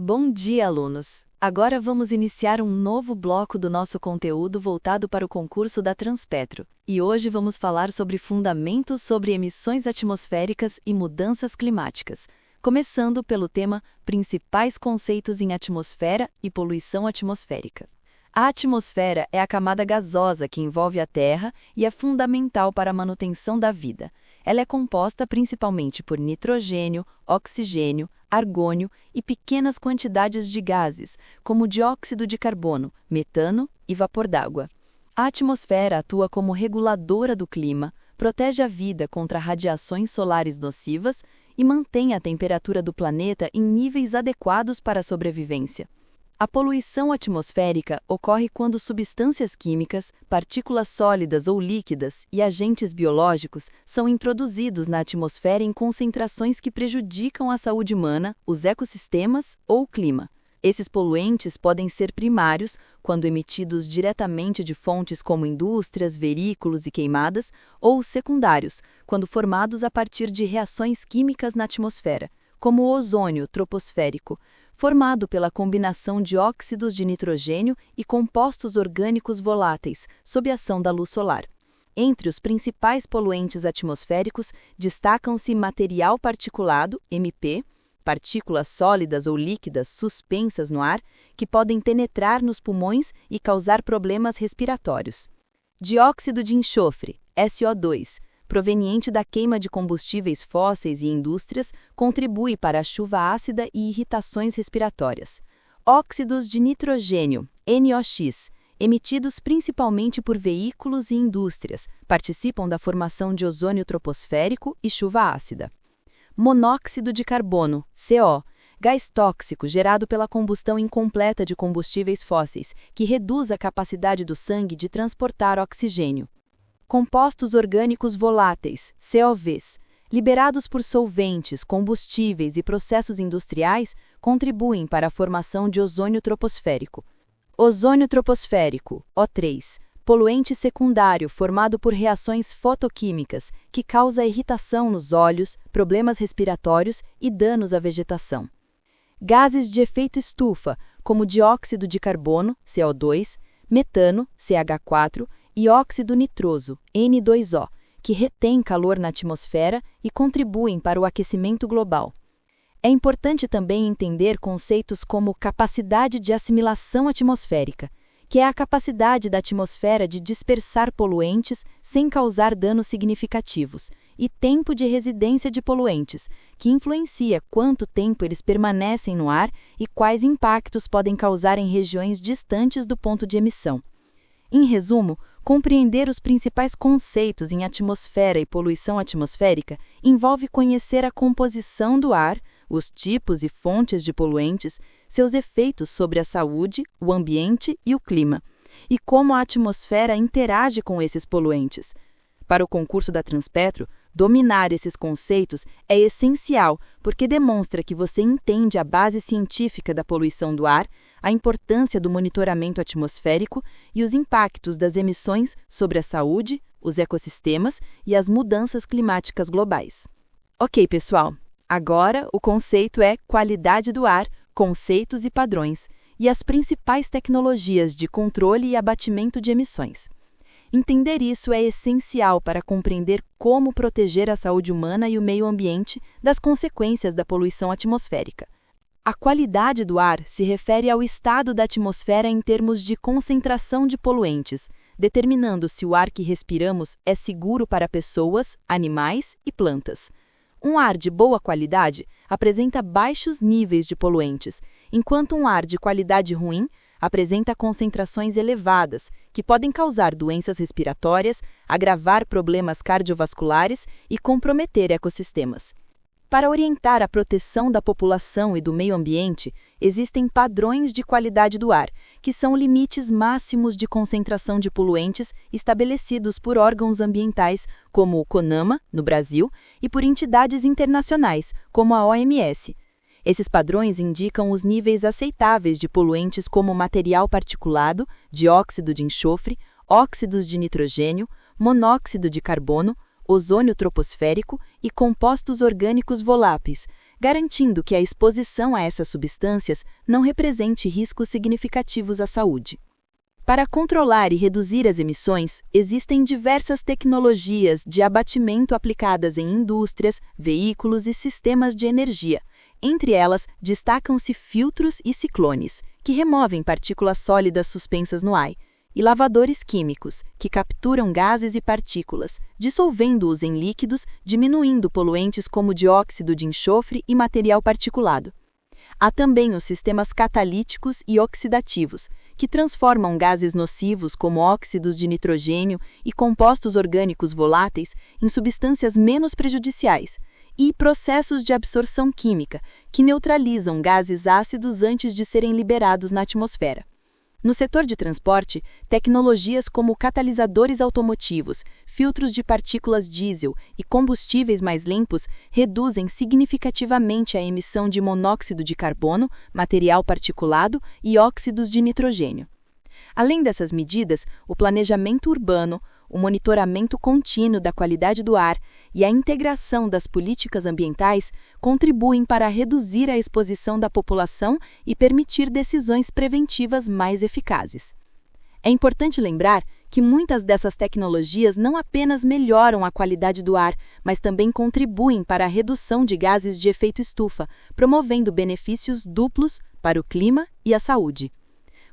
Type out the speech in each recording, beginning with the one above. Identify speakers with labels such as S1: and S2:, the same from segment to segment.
S1: Bom dia, alunos! Agora vamos iniciar um novo bloco do nosso conteúdo voltado para o concurso da Transpetro. E hoje vamos falar sobre fundamentos sobre emissões atmosféricas e mudanças climáticas, começando pelo tema Principais conceitos em atmosfera e poluição atmosférica. A atmosfera é a camada gasosa que envolve a Terra e é fundamental para a manutenção da vida. Ela é composta principalmente por nitrogênio, oxigênio, argônio e pequenas quantidades de gases, como dióxido de carbono, metano e vapor d'água. A atmosfera atua como reguladora do clima, protege a vida contra radiações solares nocivas e mantém a temperatura do planeta em níveis adequados para a sobrevivência. A poluição atmosférica ocorre quando substâncias químicas, partículas sólidas ou líquidas e agentes biológicos são introduzidos na atmosfera em concentrações que prejudicam a saúde humana, os ecossistemas ou o clima. Esses poluentes podem ser primários, quando emitidos diretamente de fontes como indústrias, veículos e queimadas, ou secundários, quando formados a partir de reações químicas na atmosfera, como o ozônio troposférico, formado pela combinação de óxidos de nitrogênio e compostos orgânicos voláteis, sob a ação da luz solar. Entre os principais poluentes atmosféricos, destacam-se material particulado, MP, partículas sólidas ou líquidas suspensas no ar, que podem penetrar nos pulmões e causar problemas respiratórios. Dióxido de enxofre, SO2, proveniente da queima de combustíveis fósseis e indústrias, contribui para a chuva ácida e irritações respiratórias. Óxidos de nitrogênio, NOx, emitidos principalmente por veículos e indústrias, participam da formação de ozônio troposférico e chuva ácida. Monóxido de carbono, CO, gás tóxico gerado pela combustão incompleta de combustíveis fósseis, que reduz a capacidade do sangue de transportar oxigênio. Compostos orgânicos voláteis, COVs, liberados por solventes, combustíveis e processos industriais, contribuem para a formação de ozônio troposférico. Ozônio troposférico, O3, poluente secundário formado por reações fotoquímicas que causa irritação nos olhos, problemas respiratórios e danos à vegetação. Gases de efeito estufa, como dióxido de carbono, CO2, metano, CH4, e óxido nitroso, N2O, que retém calor na atmosfera e contribuem para o aquecimento global. É importante também entender conceitos como capacidade de assimilação atmosférica, que é a capacidade da atmosfera de dispersar poluentes sem causar danos significativos, e tempo de residência de poluentes, que influencia quanto tempo eles permanecem no ar e quais impactos podem causar em regiões distantes do ponto de emissão. Em resumo, compreender os principais conceitos em atmosfera e poluição atmosférica envolve conhecer a composição do ar, os tipos e fontes de poluentes, seus efeitos sobre a saúde, o ambiente e o clima, e como a atmosfera interage com esses poluentes. Para o concurso da Transpetro, dominar esses conceitos é essencial porque demonstra que você entende a base científica da poluição do ar, a importância do monitoramento atmosférico e os impactos das emissões sobre a saúde, os ecossistemas e as mudanças climáticas globais. Ok, pessoal, agora o conceito é qualidade do ar, conceitos e padrões, e as principais tecnologias de controle e abatimento de emissões. Entender isso é essencial para compreender como proteger a saúde humana e o meio ambiente das consequências da poluição atmosférica. A qualidade do ar se refere ao estado da atmosfera em termos de concentração de poluentes, determinando se o ar que respiramos é seguro para pessoas, animais e plantas. Um ar de boa qualidade apresenta baixos níveis de poluentes, enquanto um ar de qualidade ruim apresenta concentrações elevadas, que podem causar doenças respiratórias, agravar problemas cardiovasculares e comprometer ecossistemas. Para orientar a proteção da população e do meio ambiente, existem padrões de qualidade do ar, que são limites máximos de concentração de poluentes estabelecidos por órgãos ambientais, como o CONAMA, no Brasil, e por entidades internacionais, como a OMS. Esses padrões indicam os níveis aceitáveis de poluentes como material particulado, dióxido de enxofre, óxidos de nitrogênio, monóxido de carbono, ozônio troposférico e compostos orgânicos voláteis, garantindo que a exposição a essas substâncias não represente riscos significativos à saúde. Para controlar e reduzir as emissões, existem diversas tecnologias de abatimento aplicadas em indústrias, veículos e sistemas de energia. Entre elas, destacam-se filtros e ciclones, que removem partículas sólidas suspensas no ar, e lavadores químicos, que capturam gases e partículas, dissolvendo-os em líquidos, diminuindo poluentes como dióxido de enxofre e material particulado. Há também os sistemas catalíticos e oxidativos, que transformam gases nocivos como óxidos de nitrogênio e compostos orgânicos voláteis em substâncias menos prejudiciais, e processos de absorção química, que neutralizam gases ácidos antes de serem liberados na atmosfera. No setor de transporte, tecnologias como catalisadores automotivos, filtros de partículas diesel e combustíveis mais limpos reduzem significativamente a emissão de monóxido de carbono, material particulado e óxidos de nitrogênio. Além dessas medidas, o planejamento urbano, o monitoramento contínuo da qualidade do ar e a integração das políticas ambientais contribuem para reduzir a exposição da população e permitir decisões preventivas mais eficazes. É importante lembrar que muitas dessas tecnologias não apenas melhoram a qualidade do ar, mas também contribuem para a redução de gases de efeito estufa, promovendo benefícios duplos para o clima e a saúde.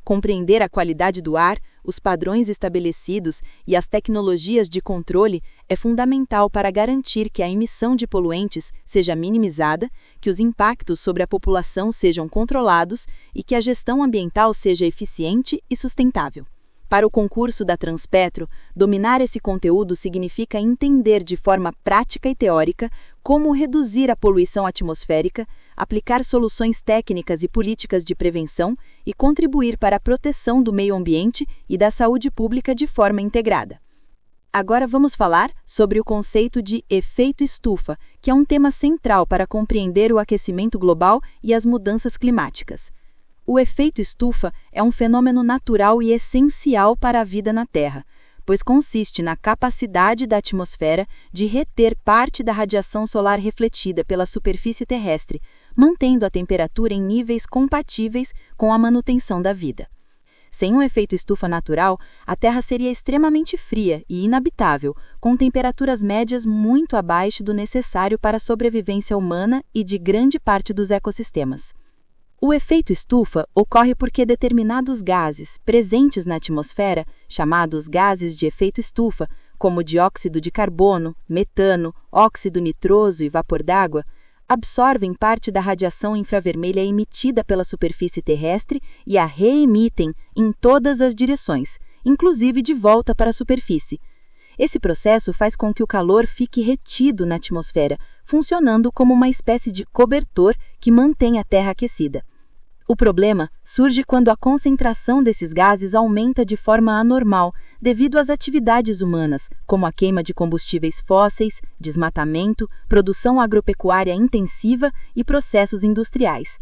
S1: Compreender a qualidade do ar, os padrões estabelecidos e as tecnologias de controle é fundamental para garantir que a emissão de poluentes seja minimizada, que os impactos sobre a população sejam controlados e que a gestão ambiental seja eficiente e sustentável. Para o concurso da Transpetro, dominar esse conteúdo significa entender de forma prática e teórica como reduzir a poluição atmosférica, aplicar soluções técnicas e políticas de prevenção e contribuir para a proteção do meio ambiente e da saúde pública de forma integrada. Agora vamos falar sobre o conceito de efeito estufa, que é um tema central para compreender o aquecimento global e as mudanças climáticas. O efeito estufa é um fenômeno natural e essencial para a vida na Terra, pois consiste na capacidade da atmosfera de reter parte da radiação solar refletida pela superfície terrestre, mantendo a temperatura em níveis compatíveis com a manutenção da vida. Sem um efeito estufa natural, a Terra seria extremamente fria e inabitável, com temperaturas médias muito abaixo do necessário para a sobrevivência humana e de grande parte dos ecossistemas. O efeito estufa ocorre porque determinados gases presentes na atmosfera, chamados gases de efeito estufa, como dióxido de carbono, metano, óxido nitroso e vapor d'água, absorvem parte da radiação infravermelha emitida pela superfície terrestre e a reemitem em todas as direções, inclusive de volta para a superfície. Esse processo faz com que o calor fique retido na atmosfera, funcionando como uma espécie de cobertor que mantém a Terra aquecida. O problema surge quando a concentração desses gases aumenta de forma anormal, devido às atividades humanas, como a queima de combustíveis fósseis, desmatamento, produção agropecuária intensiva e processos industriais.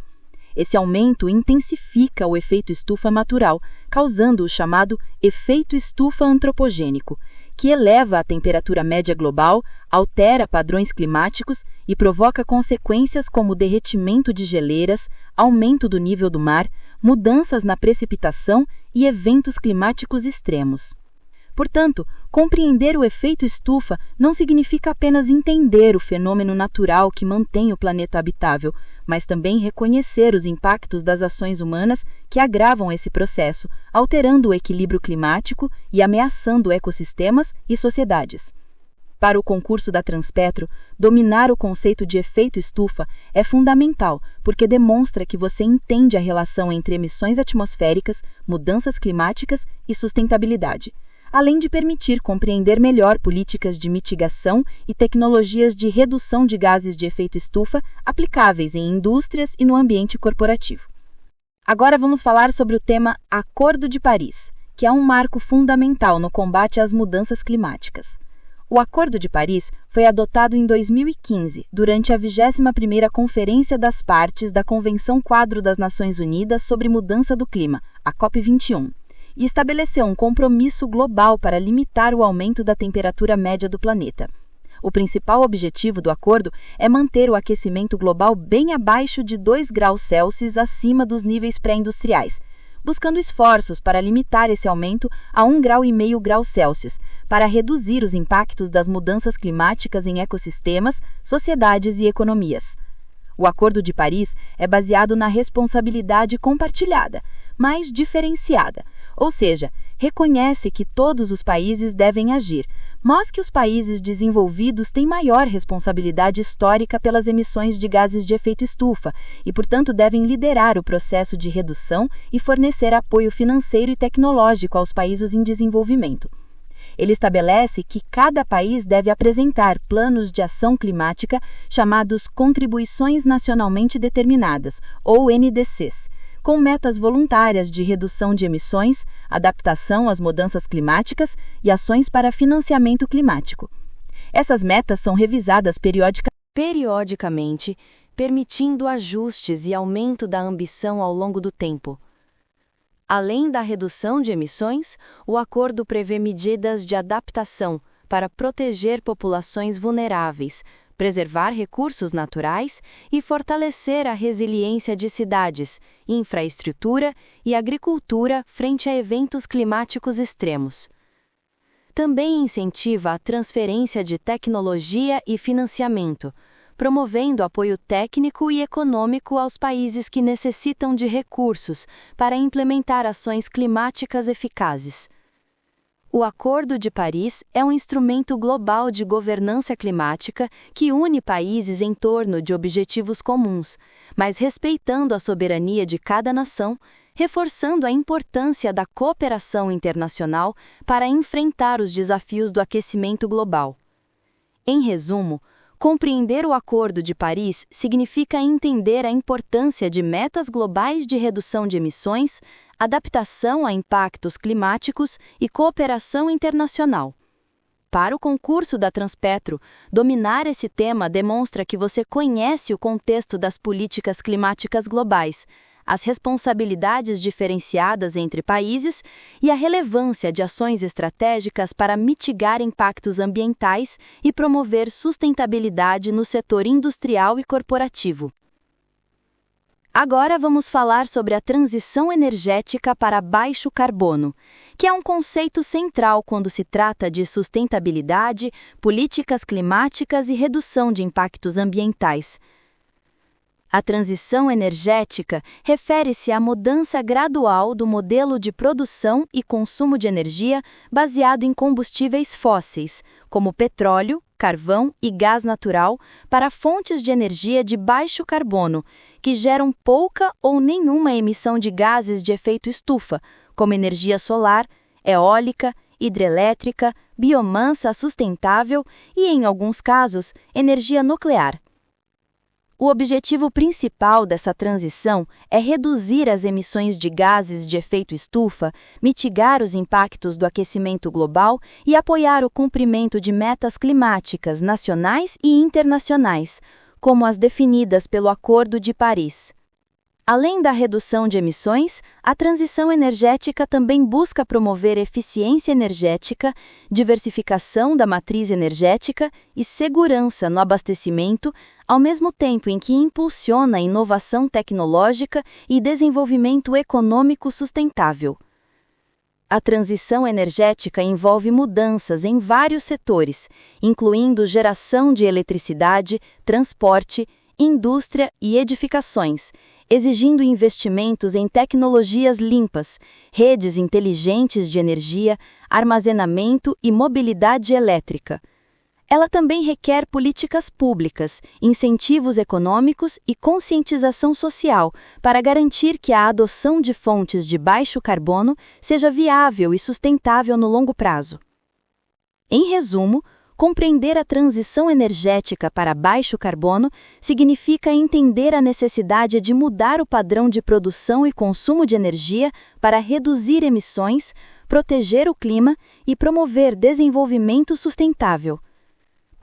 S1: Esse aumento intensifica o efeito estufa natural, causando o chamado efeito estufa antropogênico, que eleva a temperatura média global, altera padrões climáticos e provoca consequências como derretimento de geleiras, aumento do nível do mar, mudanças na precipitação e eventos climáticos extremos. Portanto, compreender o efeito estufa não significa apenas entender o fenômeno natural que mantém o planeta habitável, mas também reconhecer os impactos das ações humanas que agravam esse processo, alterando o equilíbrio climático e ameaçando ecossistemas e sociedades. Para o concurso da Transpetro, dominar o conceito de efeito estufa é fundamental, porque demonstra que você entende a relação entre emissões atmosféricas, mudanças climáticas e sustentabilidade, além de permitir compreender melhor políticas de mitigação e tecnologias de redução de gases de efeito estufa aplicáveis em indústrias e no ambiente corporativo. Agora vamos falar sobre o tema Acordo de Paris, que é um marco fundamental no combate às mudanças climáticas. O Acordo de Paris foi adotado em 2015, durante a 21ª Conferência das Partes da Convenção Quadro das Nações Unidas sobre Mudança do Clima, a COP21. E estabeleceu um compromisso global para limitar o aumento da temperatura média do planeta.
S2: O principal objetivo do acordo é manter o aquecimento global bem abaixo de 2 graus Celsius acima dos níveis pré-industriais, buscando esforços para limitar esse aumento a 1,5 graus Celsius, para reduzir os impactos das mudanças climáticas em ecossistemas, sociedades e economias. O Acordo de Paris é baseado na responsabilidade compartilhada, mas diferenciada, ou seja, reconhece que todos os países devem agir, mas que os países desenvolvidos têm maior responsabilidade histórica pelas emissões de gases de efeito estufa e, portanto, devem liderar o processo de redução e fornecer apoio financeiro e tecnológico aos países em desenvolvimento. Ele estabelece que cada país deve apresentar planos de ação climática chamados Contribuições Nacionalmente Determinadas, ou NDCs, com metas voluntárias de redução de emissões, adaptação às mudanças climáticas e ações para financiamento climático. Essas metas são revisadas periodicamente, permitindo ajustes e aumento da ambição ao longo do tempo. Além da redução de emissões, o acordo prevê medidas de adaptação para proteger populações vulneráveis, preservar recursos naturais e fortalecer a resiliência de cidades, infraestrutura e agricultura frente a eventos climáticos extremos. Também incentiva a transferência de tecnologia e financiamento, promovendo apoio técnico e econômico aos países que necessitam de recursos para implementar ações climáticas eficazes. O Acordo de Paris é um instrumento global de governança climática que une países em torno de objetivos comuns, mas respeitando a soberania de cada nação, reforçando a importância da cooperação internacional para enfrentar os desafios do aquecimento global. Em resumo, compreender o Acordo de Paris significa entender a importância de metas globais de redução de emissões, adaptação a impactos climáticos e cooperação internacional. Para o concurso da Transpetro, dominar esse tema demonstra que você conhece o contexto das políticas climáticas globais, as responsabilidades diferenciadas entre países e a relevância de ações estratégicas para mitigar impactos ambientais e promover sustentabilidade no setor industrial e corporativo. Agora vamos falar sobre a transição energética para baixo carbono, que é um conceito central quando se trata de sustentabilidade, políticas climáticas e redução de impactos ambientais. A transição energética refere-se à mudança gradual do modelo de produção e consumo de energia baseado em combustíveis fósseis, como petróleo, carvão e gás natural, para fontes de energia de baixo carbono, que geram pouca ou nenhuma emissão de gases de efeito estufa, como energia solar, eólica, hidrelétrica, biomassa sustentável e, em alguns casos, energia nuclear. O objetivo principal dessa transição é reduzir as emissões de gases de efeito estufa, mitigar os impactos do aquecimento global e apoiar o cumprimento de metas climáticas nacionais e internacionais, como as definidas pelo Acordo de Paris. Além da redução de emissões, a transição energética também busca promover eficiência energética, diversificação da matriz energética e segurança no abastecimento, ao mesmo tempo em que impulsiona a inovação tecnológica e desenvolvimento econômico sustentável. A transição energética envolve mudanças em vários setores, incluindo geração de eletricidade, transporte, indústria e edificações, exigindo investimentos em tecnologias limpas, redes inteligentes de energia, armazenamento e mobilidade elétrica. Ela também requer políticas públicas, incentivos econômicos e conscientização social para garantir que a adoção de fontes de baixo carbono seja viável e sustentável no longo prazo. Em resumo, compreender a transição energética para baixo carbono significa entender a necessidade de mudar o padrão de produção e consumo de energia para reduzir emissões, proteger o clima e promover desenvolvimento sustentável.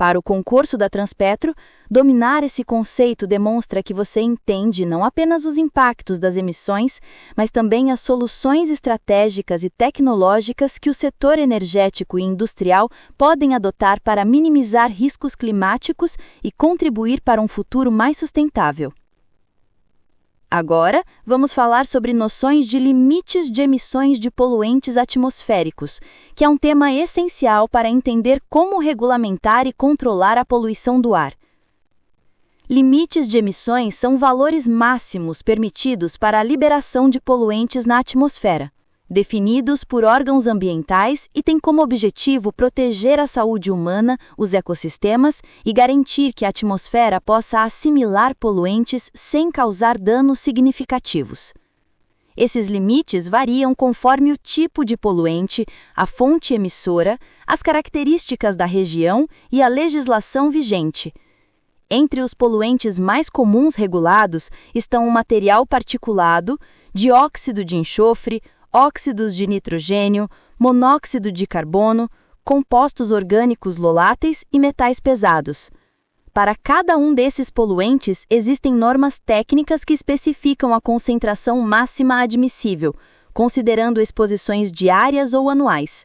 S2: Para o concurso da Transpetro, dominar esse conceito demonstra que você entende não apenas os impactos das emissões, mas também as soluções estratégicas e tecnológicas que o setor energético e industrial podem adotar para minimizar riscos climáticos e contribuir para um futuro mais sustentável. Agora, vamos falar sobre noções de limites de emissões de poluentes atmosféricos, que é um tema essencial para entender como regulamentar e controlar a poluição do ar. Limites de emissões são valores máximos permitidos para a liberação de poluentes na atmosfera, definidos por órgãos ambientais e têm como objetivo proteger a saúde humana, os ecossistemas e garantir que a atmosfera possa assimilar poluentes sem causar danos significativos. Esses limites variam conforme o tipo de poluente, a fonte emissora, as características da região e a legislação vigente. Entre os poluentes mais comuns regulados estão o material particulado, dióxido de enxofre, óxidos de nitrogênio, monóxido de carbono, compostos orgânicos voláteis e metais pesados. Para cada um desses poluentes, existem normas técnicas que especificam a concentração máxima admissível, considerando exposições diárias ou anuais.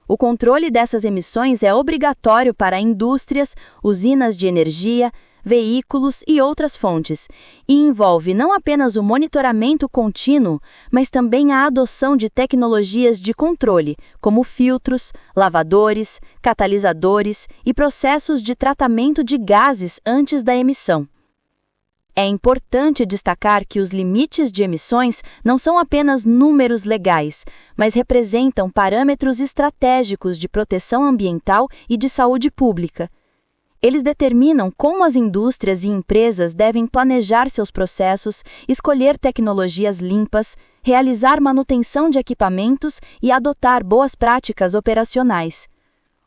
S2: O controle dessas emissões é obrigatório para indústrias, usinas de energia, veículos e outras fontes, e envolve não apenas o monitoramento contínuo, mas também a adoção de tecnologias de controle, como filtros, lavadores, catalisadores e processos de tratamento de gases antes da emissão. É importante destacar que os limites de emissões não são apenas números legais, mas representam parâmetros estratégicos de proteção ambiental e de saúde pública. Eles determinam como as indústrias e empresas devem planejar seus processos, escolher tecnologias limpas, realizar manutenção de equipamentos e adotar boas práticas operacionais.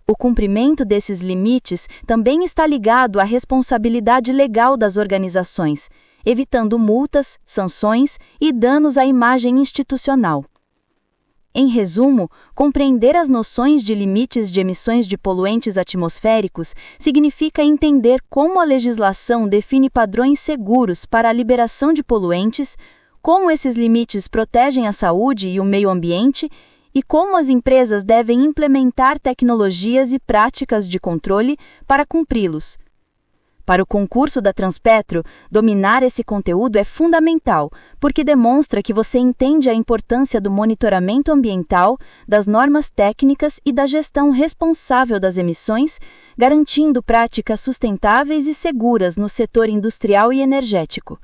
S2: O cumprimento desses limites também está ligado à responsabilidade legal das organizações, evitando multas, sanções e danos à imagem institucional. Em resumo, compreender as noções de limites de emissões de poluentes atmosféricos significa entender como a legislação define padrões seguros para a liberação de poluentes, como esses limites protegem a saúde e o meio ambiente e como as empresas devem implementar tecnologias e práticas de controle para cumpri-los. Para o concurso da Transpetro, dominar esse conteúdo é fundamental, porque demonstra que você entende a importância do monitoramento ambiental, das normas técnicas e da gestão responsável das emissões, garantindo práticas sustentáveis e seguras no setor industrial e energético.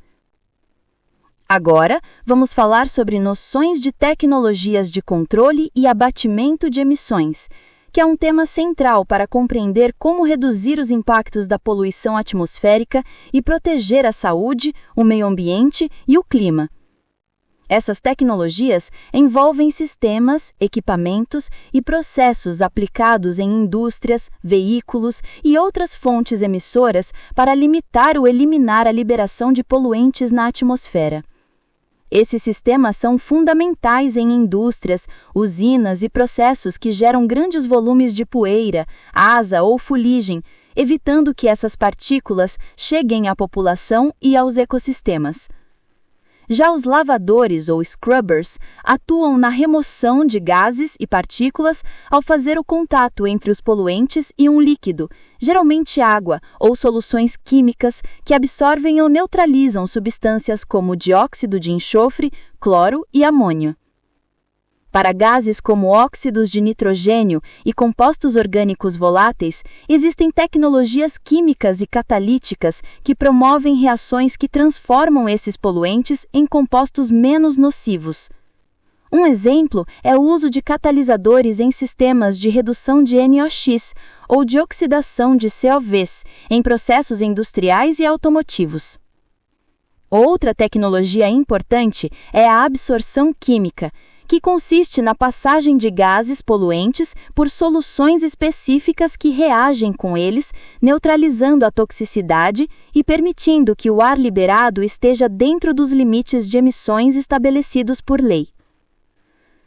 S2: Agora, vamos falar sobre noções de tecnologias de controle e abatimento de emissões, que é um tema central para compreender como reduzir os impactos da poluição atmosférica e proteger a saúde, o meio ambiente e o clima. Essas tecnologias envolvem sistemas, equipamentos e processos aplicados em indústrias, veículos e outras fontes emissoras para limitar ou eliminar a liberação de poluentes na atmosfera. Esses sistemas são fundamentais em indústrias, usinas e processos que geram grandes volumes de poeira, asa ou fuligem, evitando que essas partículas cheguem à população e aos ecossistemas. Já os lavadores ou scrubbers atuam na remoção de gases e partículas ao fazer o contato entre os poluentes e um líquido, geralmente água ou soluções químicas que absorvem ou neutralizam substâncias como dióxido de enxofre, cloro e amônio. Para gases como óxidos de nitrogênio e compostos orgânicos voláteis, existem tecnologias químicas e catalíticas que promovem reações que transformam esses poluentes em compostos menos nocivos. Um exemplo é o uso de catalisadores em sistemas de redução de NOx ou de oxidação de COVs em processos industriais e automotivos. Outra tecnologia importante é a absorção química, que consiste na passagem de gases poluentes por soluções específicas que reagem com eles, neutralizando a toxicidade e permitindo que o ar liberado esteja dentro dos limites de emissões estabelecidos por lei.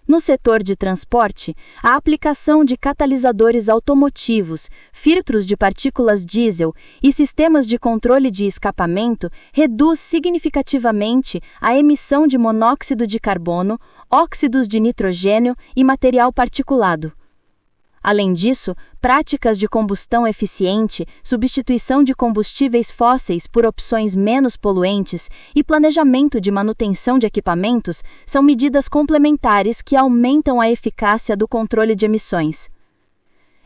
S2: No setor de transporte, a aplicação de catalisadores automotivos, filtros de partículas diesel e sistemas de controle de escapamento reduz significativamente a emissão de monóxido de carbono, óxidos de nitrogênio e material particulado. Além disso, práticas de combustão eficiente, substituição de combustíveis fósseis por opções menos poluentes e planejamento de manutenção de equipamentos são medidas complementares que aumentam a eficácia do controle de emissões.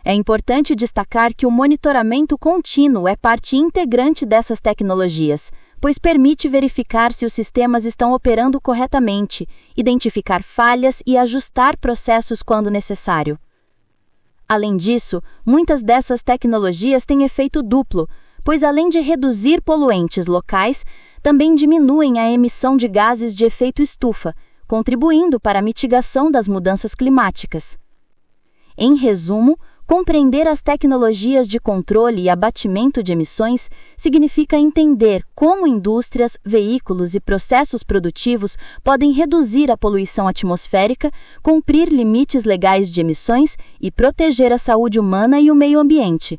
S2: É importante destacar que o monitoramento contínuo é parte integrante dessas tecnologias, pois permite verificar se os sistemas estão operando corretamente, identificar falhas e ajustar processos quando necessário. Além disso, muitas dessas tecnologias têm efeito duplo, pois além de reduzir poluentes locais, também diminuem a emissão de gases de efeito estufa, contribuindo para a mitigação das mudanças climáticas. Em resumo, compreender as tecnologias de controle e abatimento de emissões significa entender como indústrias, veículos e processos produtivos podem reduzir a poluição atmosférica, cumprir limites legais de emissões e proteger a saúde humana e o meio ambiente.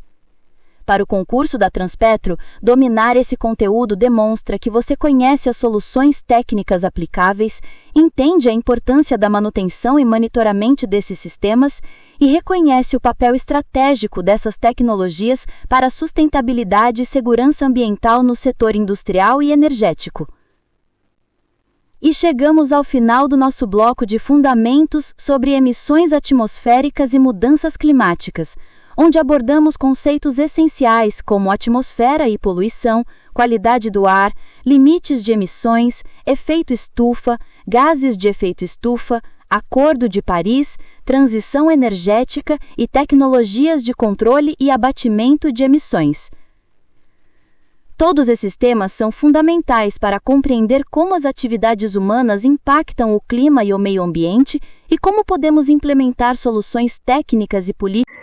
S2: Para o concurso da Transpetro, dominar esse conteúdo demonstra que você conhece as soluções técnicas aplicáveis, entende a importância da manutenção e monitoramento desses sistemas e reconhece o papel estratégico dessas tecnologias para a sustentabilidade e segurança ambiental no setor industrial e energético. E chegamos ao final do nosso bloco de fundamentos sobre emissões atmosféricas e mudanças climáticas, onde abordamos conceitos essenciais como atmosfera e poluição, qualidade do ar, limites de emissões, efeito estufa, gases de efeito estufa, Acordo de Paris, transição energética e tecnologias de controle e abatimento de emissões. Todos esses temas são fundamentais para compreender como as atividades humanas impactam o clima e o meio ambiente e como podemos implementar soluções técnicas e políticas